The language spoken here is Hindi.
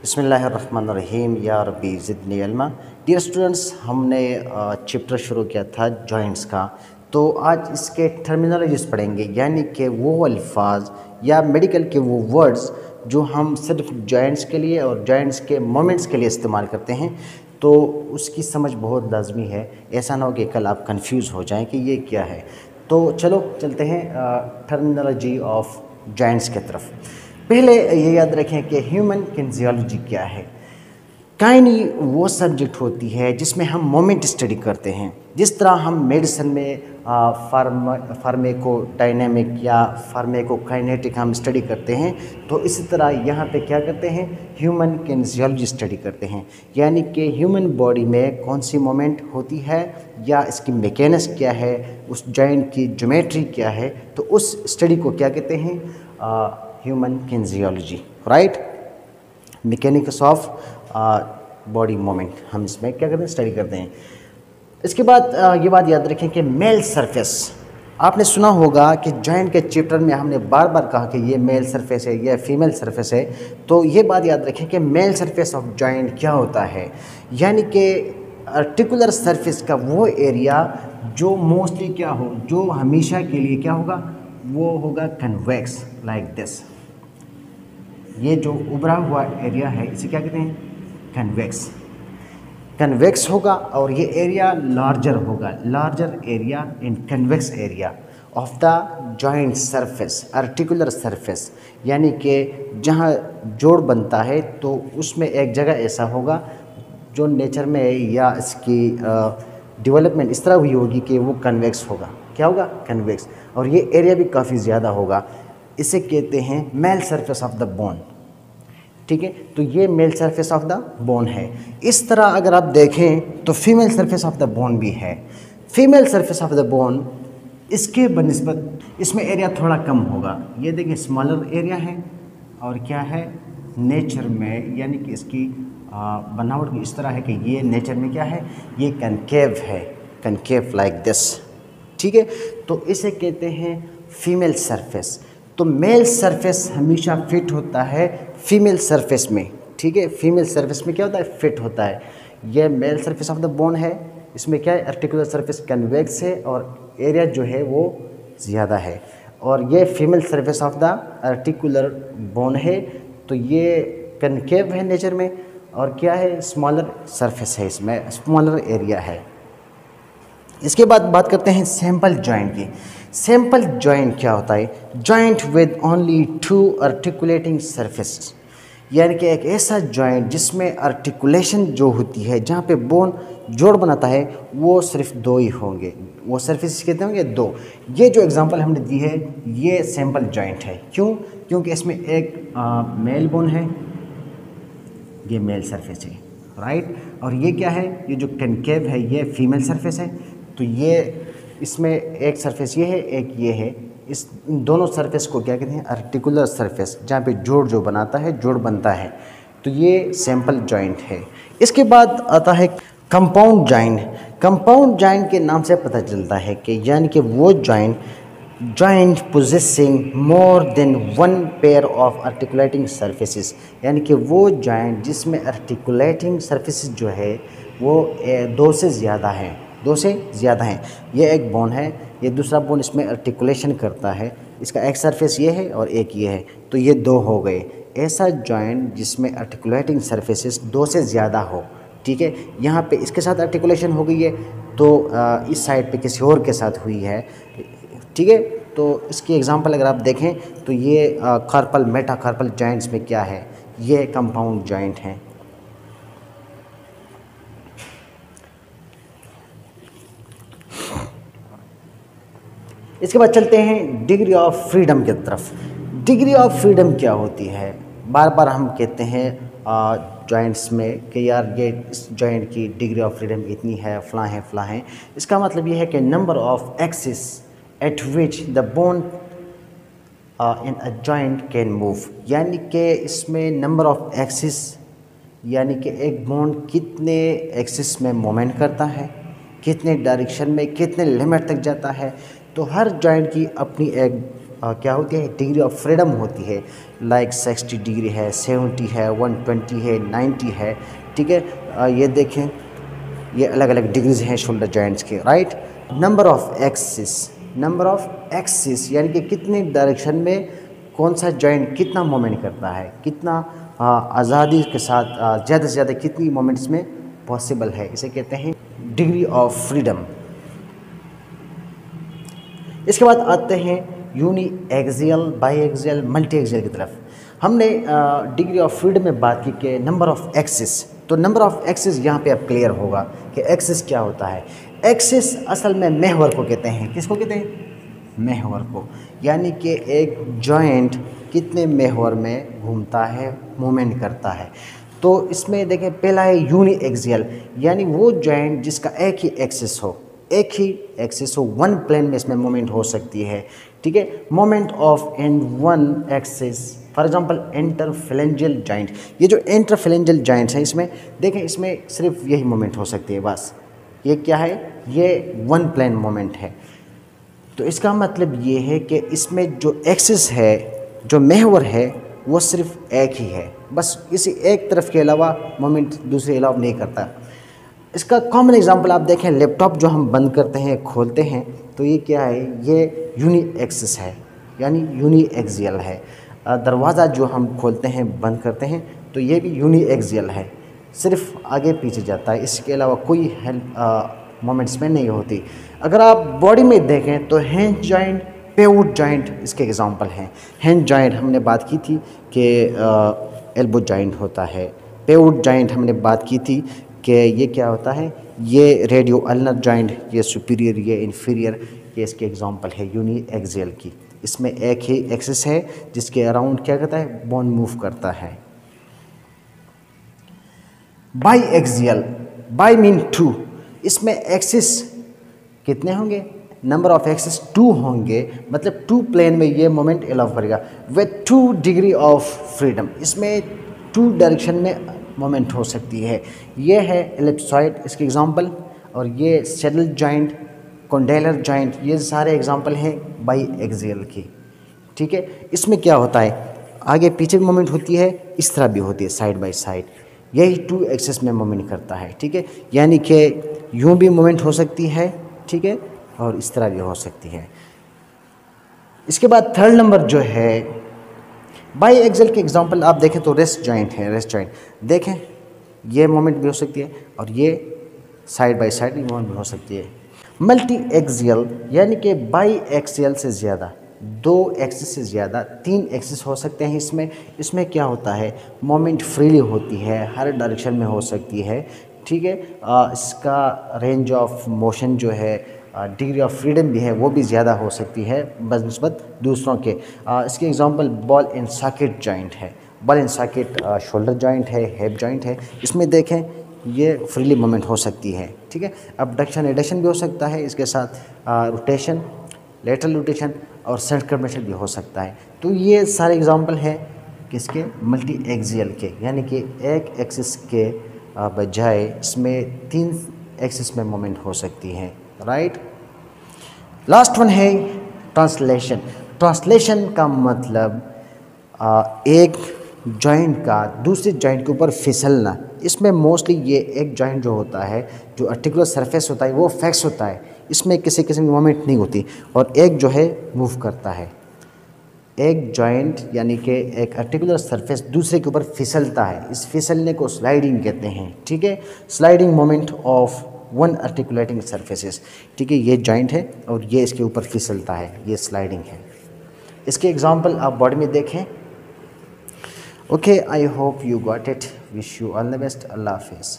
बिस्मिल्लाहिर्रहमानिर्रहीम या रब्बी ज़िदनी इल्मा। डियर स्टूडेंट्स, हमने चैप्टर शुरू किया था जॉइंट्स का। तो आज इसके टर्मिनोलॉजीज़ पढ़ेंगे, यानी कि वो अल्फाज या मेडिकल के वो वर्ड्स जो हम सिर्फ जॉइंट्स के लिए और जॉइंट्स के मोमेंट्स के लिए इस्तेमाल करते हैं। तो उसकी समझ बहुत लाजमी है, ऐसा ना हो कि कल आप कंफ्यूज हो जाएं कि ये क्या है। तो चलो चलते हैं टर्मिनोलॉजी ऑफ जॉइंट्स की तरफ। पहले ये याद रखें कि ह्यूमन फिजियोलॉजी क्या है। काइनी वो सब्जेक्ट होती है जिसमें हम मोमेंट स्टडी करते हैं। जिस तरह हम मेडिसिन में फार्मेकोडायनेमिक या फार्मेकोकाइनेटिक हम स्टडी करते हैं, तो इसी तरह यहाँ पे क्या करते हैं, ह्यूमन फिजियोलॉजी स्टडी करते हैं। यानी कि ह्यूमन बॉडी में कौन सी मोमेंट होती है या इसकी मैकेनिक्स क्या है, उस जॉइंट की ज्योमेट्री क्या है, तो उस स्टडी को क्या कहते हैं, human physiology, right. Mechanics of body moment हम इसमें क्या करते हैं, स्टडी करते हैं। इसके बाद ये बात याद रखें कि मेल सरफेस, आपने सुना होगा कि जॉइंट के चैप्टर में हमने बार बार कहा कि ये मेल सरफेस है, ये फीमेल सरफेस है। तो ये बात याद रखें कि मेल सरफेस ऑफ जॉइंट क्या होता है, यानी कि आर्टिकुलर सरफेस का वो एरिया जो मोस्टली क्या हो, जो हमेशा के लिए क्या होगा, वो होगा कन्वेक्स, लाइक दिस। ये जो उभरा हुआ एरिया है इसे क्या कहते हैं, कन्वेक्स। कन्वेक्स होगा और ये एरिया लार्जर होगा, larger area in convex area of the joint surface, articular surface. यानी कि जहाँ जोड़ बनता है तो उसमें एक जगह ऐसा होगा जो नेचर में या इसकी डेवलपमेंट इस तरह हुई होगी कि वो कन्वेक्स होगा। क्या होगा, कन्वेक्स। और ये एरिया भी काफ़ी ज़्यादा होगा। इसे कहते हैं male surface of the bone, ठीक है। तो ये male surface of the bone है। इस तरह अगर आप देखें तो female surface of the bone भी है। Female surface of the bone इसके बनिस्बत इसमें एरिया थोड़ा कम होगा। ये देखिए स्मॉलर एरिया है और क्या है, नेचर में यानी कि इसकी बनावट इस तरह है कि ये नेचर में क्या है, ये कनकेव है, कनकेव लाइक दिस, ठीक है। तो इसे कहते हैं फीमेल सरफेस। तो मेल सरफेस हमेशा फिट होता है फीमेल सरफेस में, ठीक है। फीमेल सरफेस में क्या होता है, फिट होता है। ये male surface of the bone है, इसमें क्या है, आर्टिकुलर सरफेस कन्वेक्स है और एरिया जो है वो ज़्यादा है। और ये female surface of the articular bone है, तो ये कनकेव है नेचर में, और क्या है, स्मॉलर सरफेस है, इसमें स्मॉलर एरिया है। इसके बाद बात करते हैं सैंपल जॉइंट की। सैंपल जॉइंट क्या होता है, joint with only 2 articulating surface, यानी कि एक ऐसा जॉइंट जिसमें आर्टिकुलेशन जो होती है, जहाँ पे बोन जोड़ बनाता है, वो सिर्फ 2 ही होंगे। वो सरफेस कहते होंगे 2। ये जो एग्जांपल हमने दी है ये सैंपल जॉइंट है। क्यों, क्योंकि इसमें एक मेल बोन है, ये मेल सरफेस है, राइट। और ये क्या है, ये जो कनकेव है ये फीमेल सरफेस है। तो ये इसमें एक सरफेस ये है, एक ये है। इस इन दोनों सरफेस को क्या कहते हैं, आर्टिकुलर सरफेस, जहाँ पे जोड़ जो बनाता है, जोड़ बनता है। तो ये सैंपल जॉइंट है। इसके बाद आता है कंपाउंड जॉइंट। कंपाउंड जॉइंट के नाम से पता चलता है कि यानी कि वो joint possessing more than 1 pair of articulating surfaces, यानी कि वो जॉइंट जिसमें आर्टिकुलेटिंग सरफेसेस जो है वो 2 से ज़्यादा हैं, 2 से ज़्यादा हैं। ये एक बोन है, ये दूसरा बोन इसमें आर्टिकुलेशन करता है, इसका एक सरफेस ये है और एक ये है, तो ये 2 हो गए। ऐसा जॉइंट जिसमें आर्टिकुलेटिंग सरफेसेस 2 से ज़्यादा हो, ठीक है। यहाँ पे इसके साथ आर्टिकुलेशन हो गई है, तो इस साइड पे किसी और के साथ हुई है, ठीक है। तो इसकी एग्जांपल अगर आप देखें तो ये कार्पल मेटाकार्पल जॉइंट्स में क्या है, ये कंपाउंड जॉइंट हैं। इसके बाद चलते हैं डिग्री ऑफ फ्रीडम की तरफ। डिग्री ऑफ फ्रीडम क्या होती है, बार बार हम कहते हैं जॉइंट्स में कि यार ये इस जॉइंट की डिग्री ऑफ फ्रीडम इतनी है, फ़लाँ है फ़लाँ है। इसका मतलब ये है कि number of axis at which the bone in a joint can move, यानी कि इसमें नंबर ऑफ एक्सिस, यानी कि एक बोन कितने एक्सिस में मूवमेंट करता है, कितने डायरेक्शन में, कितने लिमिट तक जाता है। तो हर जॉइंट की अपनी एक क्या होती है, डिग्री ऑफ फ्रीडम होती है। लाइक 60 डिग्री है, 70 है, 120 है, 90 है। ठीक है, ये देखें, ये अलग अलग डिग्रीज हैं शोल्डर जॉइंट्स के, राइट। नंबर ऑफ एक्सिस यानी कि कितने डायरेक्शन में कौन सा जॉइंट कितना मोमेंट करता है, कितना आज़ादी के साथ ज़्यादा से ज़्यादा कितनी मोमेंट्स में पॉसिबल है, इसे कहते हैं डिग्री ऑफ फ्रीडम। इसके बाद आते हैं uniaxial, biaxial, multiaxial की तरफ। हमने डिग्री ऑफ फ्रीडम में बात की कि नंबर ऑफ एक्सिस, तो नंबर ऑफ एक्सिस यहाँ पे अब क्लियर होगा कि एक्सिस क्या होता है। एक्सिस असल में महवर को कहते हैं। किसको कहते हैं? महवर को। यानी कि एक जॉइंट कितने महवर में घूमता है, मूवमेंट करता है। तो इसमें देखें, पहला है यूनी एक्सियल, यानी वो जॉइंट जिसका एक ही एक्सिस हो, वन प्लेन में इसमें मूवमेंट हो सकती है। ठीक है, moment of in one axis, for example interphalangeal joint. ये जो इंटरफेलेंजियल जॉइंट्स हैं, इसमें देखें, इसमें सिर्फ यही मूवमेंट हो सकती है बस। ये क्या है? ये वन प्लेन मूवमेंट है। तो इसका मतलब ये है कि इसमें जो एक्सिस है, जो महवर है, वो सिर्फ एक ही है, बस इसी एक तरफ के अलावा मूवमेंट दूसरे अलावा नहीं करता। इसका कॉमन एग्जांपल आप देखें, लैपटॉप जो हम बंद करते हैं, खोलते हैं, तो ये क्या है? ये यूनी एक्सिस है, यानी यूनी एक्सियल है। दरवाज़ा जो हम खोलते हैं, बंद करते हैं, तो ये भी यूनी एक्सियल है, सिर्फ आगे पीछे जाता है, इसके अलावा कोई हेल्प मोमेंट्स में नहीं होती। अगर आप बॉडी में देखें तो हैंड जॉइंट, पेवट जॉइंट इसके एग्जांपल हैं। हैंड जॉइंट हमने बात की थी कि एल्बो जॉइंट होता है। पेवट जॉइंट हमने बात की थी कि ये क्या होता है? ये रेडियो अल्नर जॉइंट, ये सुपीरियर, ये इन्फीरियर, ये इसके एग्जांपल है यूनी एक्सियल की। इसमें एक ही एक्सिस है जिसके अराउंड क्या करता है? बोन मूव करता है। Biaxial, bi mean two, इसमें एक्सिस कितने होंगे? नंबर ऑफ एक्सिस 2 होंगे, मतलब 2 प्लेन में ये मोमेंट अलाउ करेगा विद 2 डिग्री ऑफ फ्रीडम। इसमें 2 डायरेक्शन में मोमेंट हो सकती है। ये है एलिप्सॉइड, इसके एग्जांपल, और ये सैडल जॉइंट, कॉन्डेलर जॉइंट, ये सारे एग्जांपल हैं बाई एक्सियल की। ठीक है, इसमें क्या होता है? आगे पीछे भी मोमेंट होती है, इस तरह भी होती है, साइड बाई साइड। यही 2 एक्सिस में मोमेंट करता है। ठीक है, यानी कि यूँ भी मोमेंट हो सकती है, ठीक है, और इस तरह भी हो सकती है। इसके बाद थर्ड नंबर जो है बाई एक्सियल के एग्जांपल आप देखें तो रेस्ट जॉइंट है। रेस्ट जॉइंट देखें, ये मोमेंट भी हो सकती है और ये साइड बाई साइड मोमेंट भी हो सकती है। मल्टी एक्सियल यानी कि बाई एक्सियल से ज़्यादा, 2 एक्सिस से ज़्यादा 3 एक्सिस हो सकते हैं। इसमें क्या होता है? मोमेंट फ्रीली होती है, हर डायरेक्शन में हो सकती है। ठीक है, इसका रेंज ऑफ मोशन जो है, डिग्री ऑफ फ्रीडम भी है, वो भी ज़्यादा हो सकती है बनिस्बत दूसरों के। इसके example ball and socket joint है। Ball and socket shoulder joint है, हिप जॉइंट है। इसमें देखें, ये फ्रीली मूवमेंट हो सकती है। ठीक है, अबडक्शन एडक्शन भी हो सकता है, इसके साथ रोटेशन, लेटरल रोटेशन और सर्कमफलेक्शन भी हो सकता है। तो ये सारे एग्जांपल हैं किसके? मल्टी एक्सियल के, यानी कि एक एक्सिस के बजाय इसमें 3 एक्सिस में मूवमेंट हो सकती है, राइट। लास्ट वन है ट्रांसलेशन। ट्रांसलेशन का मतलब एक जॉइंट का दूसरे जॉइंट के ऊपर फिसलना। इसमें मोस्टली ये एक जॉइंट जो होता है, जो आर्टिकुलर सरफेस होता है, वो फिक्स होता है, इसमें किसी किस्म की मूवमेंट नहीं होती, और एक जो है मूव करता है। एक जॉइंट यानी कि एक आर्टिकुलर सरफेस दूसरे के ऊपर फिसलता है, इस फिसलने को स्लाइडिंग कहते हैं। ठीक है, sliding moment of one articulating surfaces. ठीक है, ये जॉइंट है और ये इसके ऊपर फिसलता है, ये स्लाइडिंग है। इसके एग्जांपल आप बॉडी में देखें। Okay, I hope you got it. Wish you all the best. अल्लाह हाफिज़।